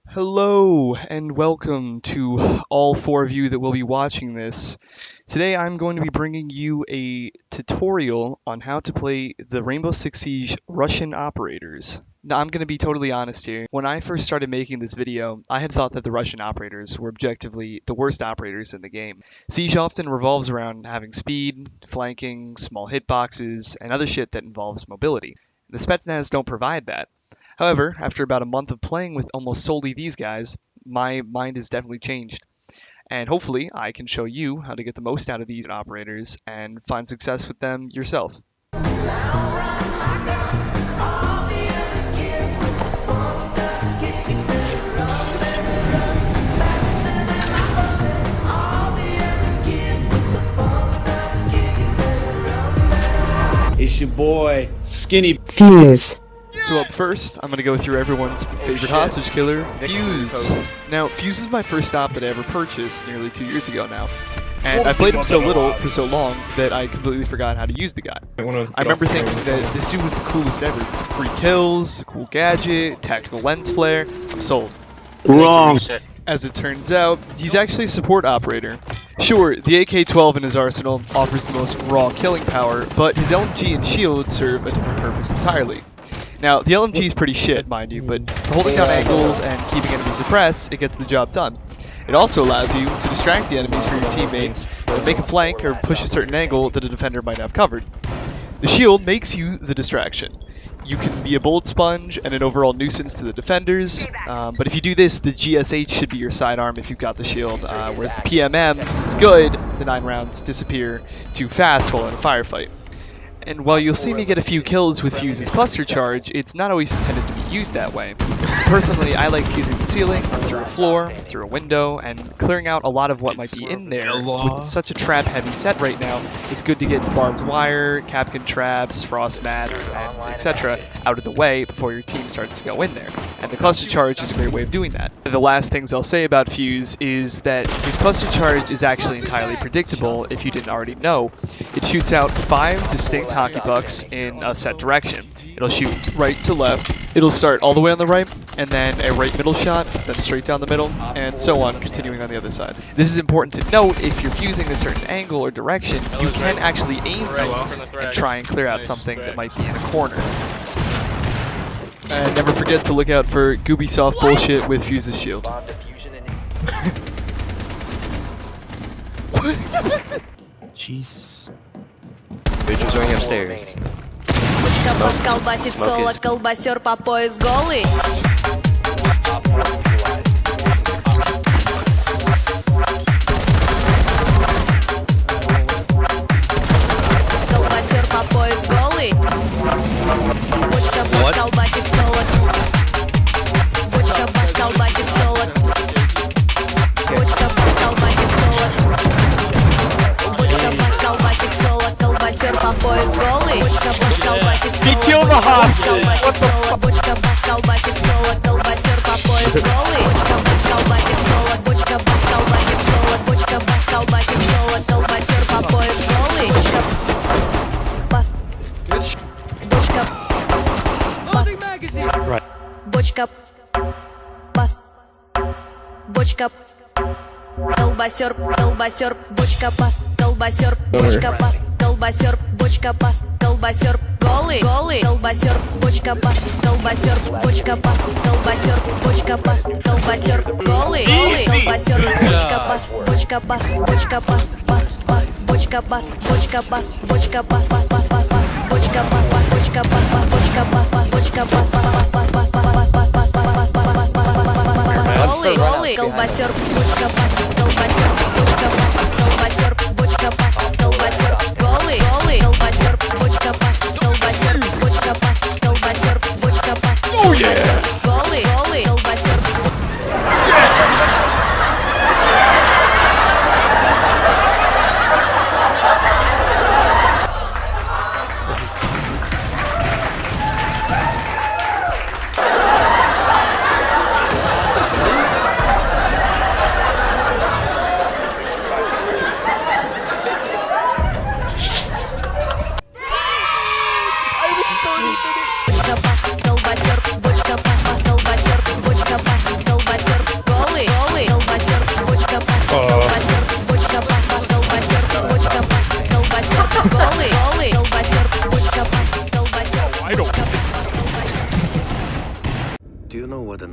Hello and welcome to all four of you that will be watching this. Today I'm going to be bringing you a tutorial on how to play the Rainbow Six Siege Russian operators. Now I'm going to be totally honest here. When I first started making this video, I had thought that the Russian operators were objectively the worst operators in the game. Siege often revolves around having speed, flanking, small hitboxes, and other shit that involves mobility. The Spetsnaz don't provide that. However, after about a month of playing with almost solely these guys, my mind has definitely changed. And hopefully, I can show you how to get the most out of these operators and find success with them yourself. It's your boy, Skinny Fuse. So up first, I'm going to go through everyone's favorite hostage killer, Fuse. Now, Fuse is my first stop that I ever purchased nearly 2 years ago now. And I played him so little for so long that I completely forgot how to use the guy. I remember thinking that this dude was the coolest ever. Free kills, a cool gadget, tactical lens flare. I'm sold. Wrong. As it turns out, he's actually a support operator. Sure, the AK-12 in his arsenal offers the most raw killing power, but his LMG and shield serve a different purpose entirely. Now, the LMG is pretty shit, mind you, but for holding down angles and keeping enemies suppressed, it gets the job done. It also allows you to distract the enemies for your teammates, and make a flank or push a certain angle that a defender might have covered. The shield makes you the distraction. You can be a bullet sponge and an overall nuisance to the defenders, but if you do this, the GSH should be your sidearm if you've got the shield, whereas the PMM is good, the 9 rounds disappear too fast while in a firefight. And while you'll see me get a few kills with Fuse's cluster charge, it's not always intended to be used that way. Personally, I like fusing the ceiling, through a floor, through a window, and clearing out a lot of what might be in there. With such a trap-heavy set right now, it's good to get barbed wire, Kapkan traps, frost mats, and etc. out of the way before your team starts to go in there. And the cluster charge is a great way of doing that. The last things I'll say about Fuse is that his cluster charge is actually entirely predictable if you didn't already know. It shoots out 5 distinct hockey pucks in a set direction. It'll shoot right to left, it'll start all the way on the right, and then a right middle shot, then straight down the middle, and so on, continuing on the other side. This is important to note. If you're fusing a certain angle or direction, you can actually aim things and try and clear out something that might be in a corner. And never forget to look out for Ubisoft bullshit with Fuse's shield. Jesus. Bitches going upstairs. Колбасит соло, колбасер по пояс голый. Колбасер по пояс голый. Бочка бас колбасит соло. Бочка бас колбасит соло. Бочка бас колбасит соло. Бочка бас колбасит соло. Колбасер по пояс голый. Бочка бас колбасит соло. He killed the hostage. What the fuck? Бочка бас колбасит соло. Колбасер по пояс голый. Бочка бас колбасит соло. Бочка бас колбасит соло. Бочка бас колбасит соло. Колбасер по пояс голый. Бочка бас. Бочка бас. Right. Бочка бас. Бочка колбасер, колбасер, бочка бас, колбасер, бочка бас, колбасер, бочка бас, колбасер, голый, голый, колбасер, бочка бас, колбасер, бочка бас, колбасер, бочка бас, колбасер, голый, голый, колбасер, бочка бас, бочка бас, бочка бас, бас, бас, бочка бас, бочка бас, бочка бас, бас, бас, бас, бас, бочка бас, бас, бочка бас, бас, бочка бас, бас, бочка бас, бас, бас, бас, бас, бас, бас, бас, бас, бас, бас, голый, голый, колбасер, бочка бас, колбасер, бочка бас, колбасер, бочка бас, колбасер, голый, голый, колбасер, бочка бас, колбасер, бочка бас, колбасер, бочка бас, голый, голый, колбасер.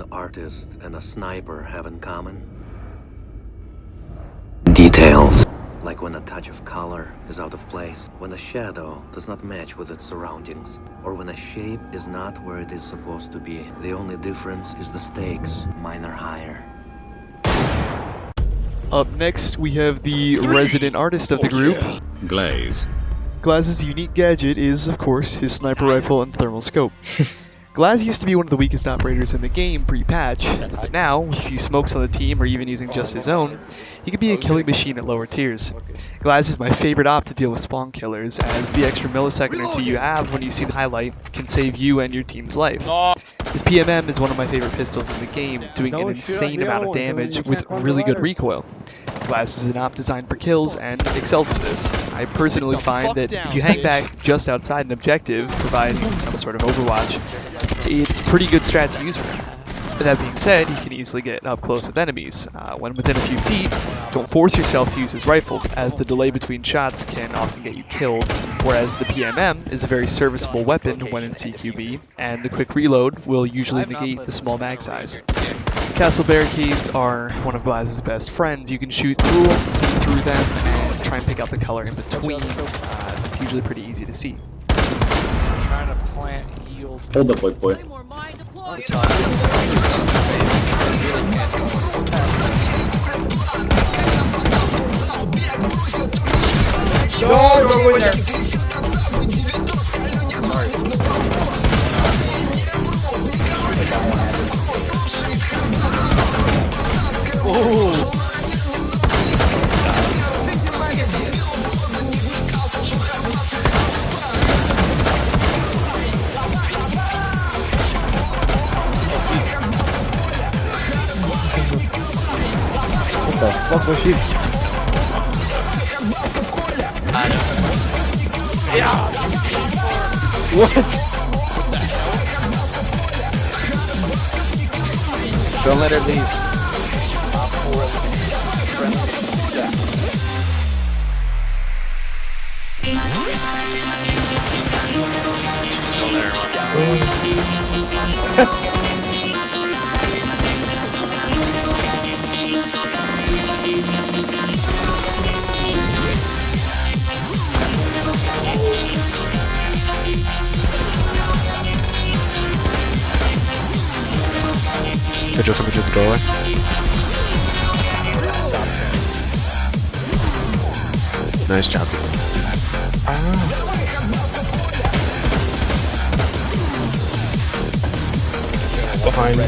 an artist and a sniper have in common? Details. Like when a touch of color is out of place, when a shadow does not match with its surroundings, or when a shape is not where it is supposed to be. The only difference is the stakes. Mine are higher. Up next, we have the resident artist of the group. Glaz. Glaz's unique gadget is, of course, his sniper rifle and thermal scope. Glaz used to be one of the weakest operators in the game pre-patch, but now, with a few smokes on the team or even using just his own, he can be a killing machine at lower tiers. Glaz is my favorite op to deal with spawn killers, as the extra millisecond or two you have when you see the highlight can save you and your team's life. His PMM is one of my favorite pistols in the game, doing an insane amount of damage with really good recoil. Glaz is an op designed for kills and excels at this. I personally find that if you hang back just outside an objective, providing some sort of overwatch, it's a pretty good strat to use for him. That being said, he can easily get up close with enemies. When within a few feet, don't force yourself to use his rifle, as the delay between shots can often get you killed, whereas the PMM is a very serviceable weapon when in CQB, and the quick reload will usually negate the small mag size. Castle barricades are one of Glaz's best friends. You can shoot through them, see through them, and try and pick out the color in between. It's usually pretty easy to see. Trying to plant yield. Hold up, boy. Go in there. Fuck was she? What? Don't let her leave. Vigil coming through the doorway. Nice job. Behind me.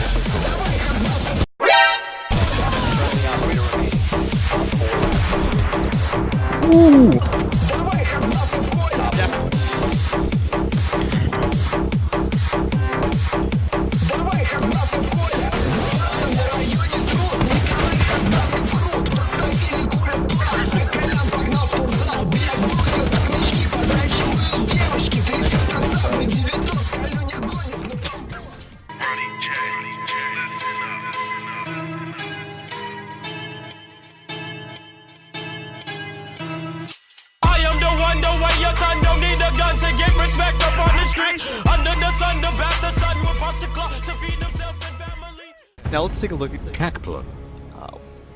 Now let's take a look at Kappla.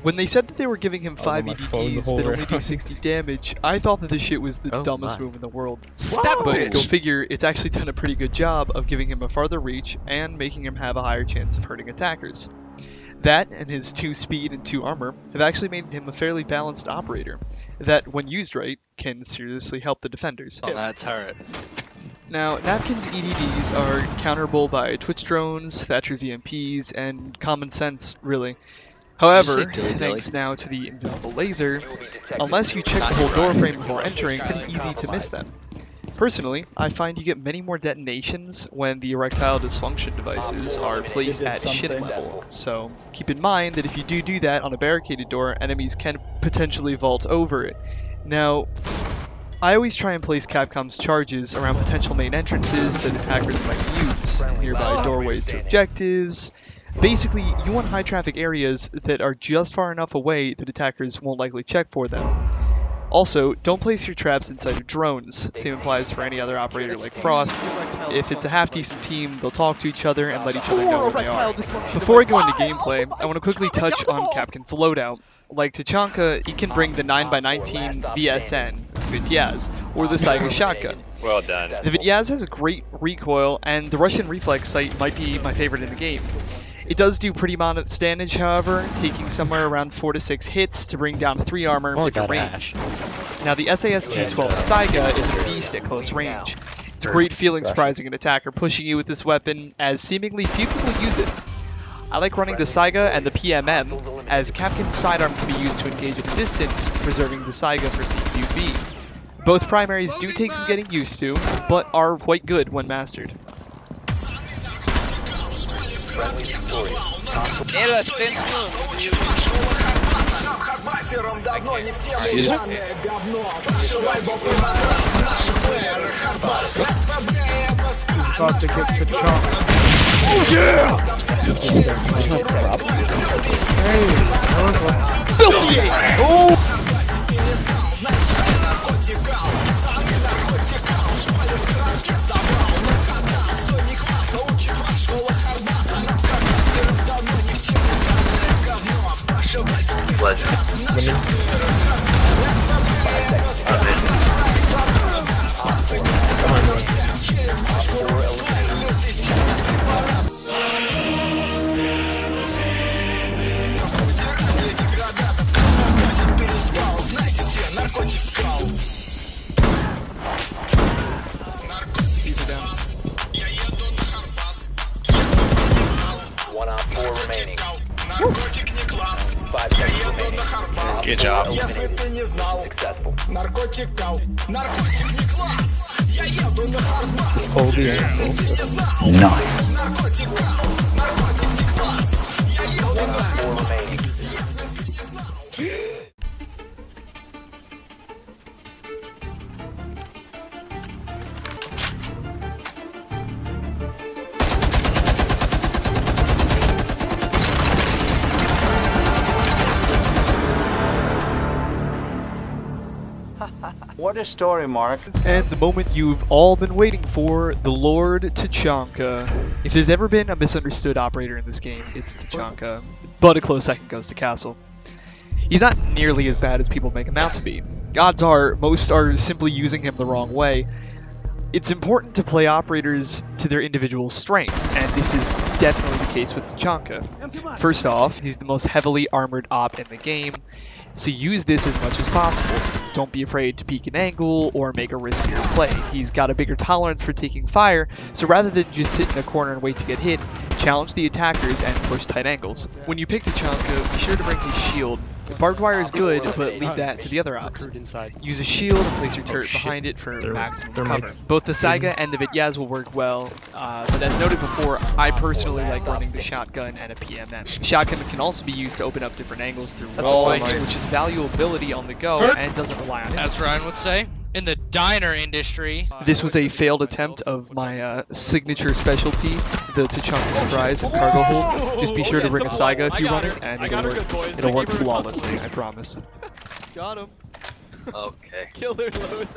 when they said that they were giving him 5 EDPs that only do 60 damage, I thought that this shit was the dumbest move in the world. But go figure, it's actually done a pretty good job of giving him a farther reach and making him have a higher chance of hurting attackers. That and his 2 speed and 2 armor have actually made him a fairly balanced operator that, when used right, can seriously help the defenders. On that turret. Now, Napkin's EDDs are counterable by Twitch drones, Thatcher's EMPs, and common sense, really. However, thanks now to the invisible laser, unless you check the whole doorframe before entering, it's pretty easy to miss them. Personally, I find you get many more detonations when the erectile dysfunction devices are placed at shin level, so keep in mind that if you do that on a barricaded door, enemies can potentially vault over it. Now, I always try and place Capcom's charges around potential main entrances that attackers might use, nearby doorways to objectives. Basically, you want high traffic areas that are just far enough away that attackers won't likely check for them. Also, don't place your traps inside of drones. Same applies for any other operator like Frost. If it's a half-decent team, they'll talk to each other and let each other know where they are. Before I go into gameplay, I want to quickly touch on Kapkan's loadout. Like Tachanka, he can bring the 9x19 VSN, Vityaz, or the Saiga shotgun. Well done. The Vityaz has a great recoil, and the Russian reflex sight might be my favorite in the game. It does do pretty modest damage, however, taking somewhere around 4 to 6 hits to bring down 3 armor with a range. Now the SAS G12 Saiga is a beast at close range. It's a great feeling surprising an attacker pushing you with this weapon, as seemingly few people use it. I like running the Saiga and the PMM, as Kapkan's sidearm can be used to engage at a distance, preserving the Saiga for CQB. Both primaries do take some getting used to, but are quite good when mastered. About to get to chunk. Good job. Just hold the answer. Nice. What a story, Mark. And the moment you've all been waiting for, the Lord Tachanka. If there's ever been a misunderstood operator in this game, it's Tachanka. But a close second goes to Castle. He's not nearly as bad as people make him out to be. Odds are, most are simply using him the wrong way. It's important to play operators to their individual strengths, and this is definitely the case with Tachanka. First off, he's the most heavily armored op in the game, so use this as much as possible. Don't be afraid to peek an angle or make a riskier play. He's got a bigger tolerance for taking fire, so rather than just sit in a corner and wait to get hit, challenge the attackers and push tight angles. When you pick Tachanka, be sure to bring his shield. Barbed wire is good, but leave that to the other ops. Use a shield and place your turret behind it for maximum cover. Both the Saiga and the Vityaz will work well, but as noted before, I personally like running the shotgun and a PMM. Shotgun can also be used to open up different angles through walls, which is valuable ability on the go and doesn't rely on it. As Ryan would say, in the diner industry. This was a failed attempt of my signature specialty, the Tachanka surprise and cargo hold. Just be sure to bring a Saiga if you run it, and it'll work flawlessly, I promise. Got him. Okay. Killer loads.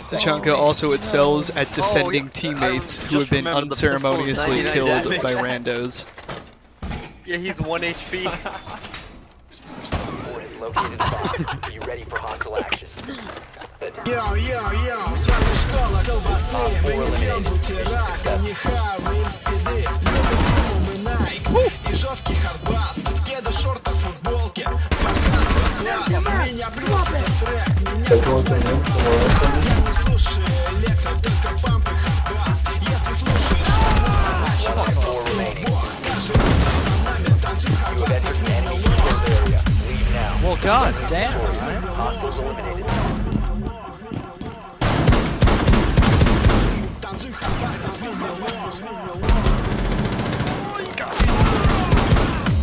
Tachanka also excels at defending teammates who have been unceremoniously killed by randos. Yeah, he's 1 HP. Located bomb. Be ready for hostile action. Well, god damn. Hostiles eliminated.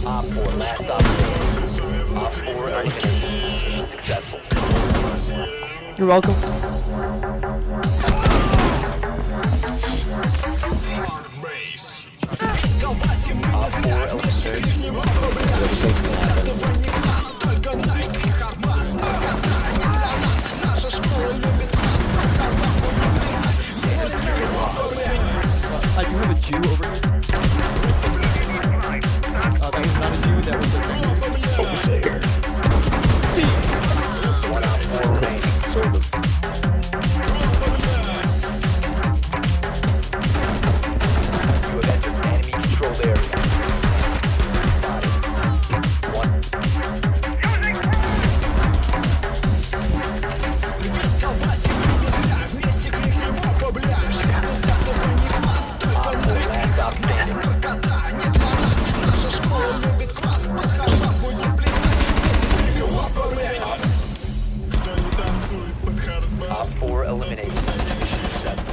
Op 4, last operator. Op 4 eliminated. Successful. You're welcome. Op 4 eliminated. Jew over here? That was not a Jew, that was a Overseer. Sort of. You have entered enemy controlled area. Op 4 eliminated. Mission 7.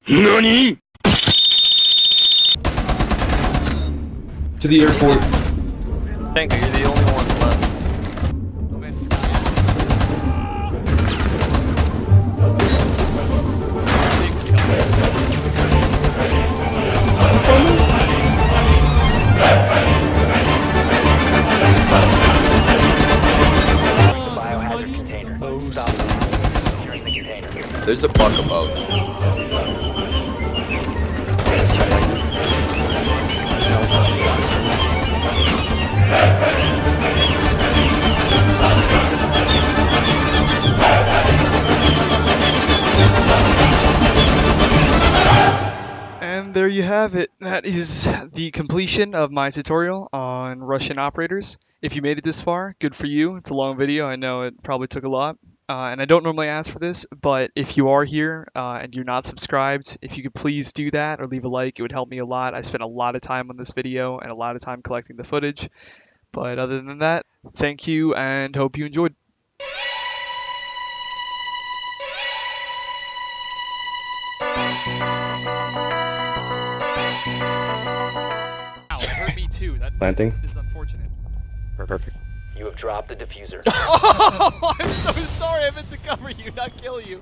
NANI?! To the airport. Thank you, you're the only one left. Oh man, Sky. Biohazard container. Stop securing the container. There's a bug above. And there you have it. That is the completion of my tutorial on Russian operators. If you made it this far, good for you. It's a long video. I know it probably took a lot. And I don't normally ask for this, but if you are here and you're not subscribed, if you could please do that or leave a like, it would help me a lot. I spent a lot of time on this video and a lot of time collecting the footage. But other than that, thank you and hope you enjoyed. Ow, it hurt me too. That Planting. is unfortunate. Perfect. You have dropped the diffuser. Oh, I'm so sorry. I meant to cover you, not kill you.